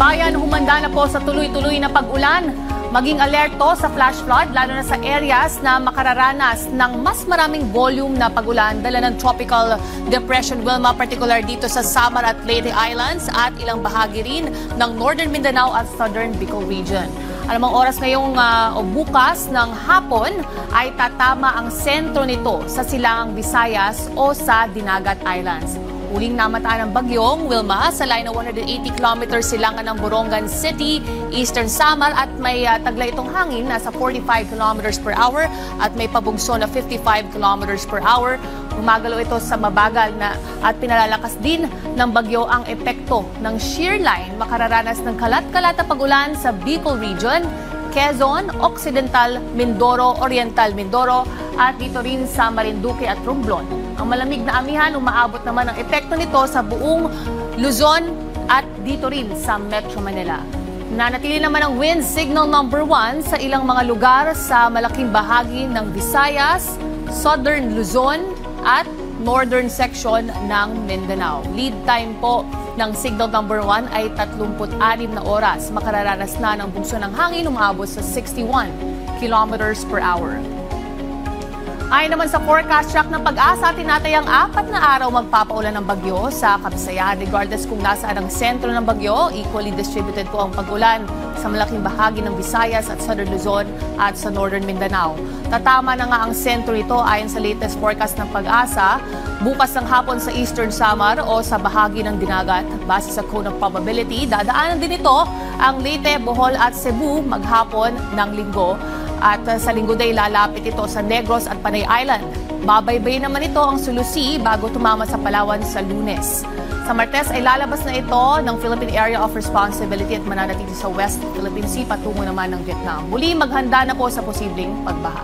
bayan humanda na po sa tuloy-tuloy na pag-ulan. Maging alerto sa flash flood lalo na sa areas na makararanas ng mas maraming volume na pag-ulan dala ng Tropical Depression Wilma, particular dito sa Samar at Leyte Islands at ilang bahagi rin ng Northern Mindanao at Southern Bicol Region. Alamang oras ngayong bukas ng hapon ay tatama ang sentro nito sa Silangang Visayas o sa Dinagat Islands. Huling namataan ng bagyong Wilma sa line ng 180 kilometers silangan ng Borongan City, Eastern Samar at may taglay itong hangin nasa 45 kilometers per hour at may pabugso na 55 kilometers per hour. Gumagalaw ito sa mabagal na at pinalalakas din ng bagyo ang epekto ng shear line. Makararanas ng kalat-kalat na pag-ulan sa Bicol Region, Quezon, Occidental Mindoro, Oriental Mindoro at dito rin sa Marinduque at Romblon. Ang malamig na amihan, umaabot naman ang epekto nito sa buong Luzon at dito rin sa Metro Manila. Nanatili naman ang wind signal number 1 sa ilang mga lugar sa malaking bahagi ng Visayas, Southern Luzon at Northern section ng Mindanao. Lead time po ng signal number 1 ay 36 na oras. Makararanas na ng bugso ng hangin, umaabot sa 61 kilometers per hour. Ayon naman sa forecast track ng Pag-asa, tinatayang 4 na araw magpapaulan ng bagyo sa Kabisayan. Regardless kung nasaan ang sentro ng bagyo, equally distributed po ang pag-ulan sa malaking bahagi ng Visayas at Southern Luzon at sa Northern Mindanao. Tatama na nga ang sentro nito ayon sa latest forecast ng Pag-asa bukas ng hapon sa Eastern Samar o sa bahagi ng Dinagat. Base sa cone of probability, dadaanan din ito ang Leyte, Bohol at Cebu maghapon ng Linggo. At sa Linggo day, lalapit ito sa Negros at Panay Island. Babaybay naman ito ang Sulusi bago tumama sa Palawan sa Lunes. Sa Martes ay lalabas na ito ng Philippine Area of Responsibility at mananatili sa West Philippine Sea patungo naman ng Vietnam. Muli maghanda na po sa posibleng pagbaha.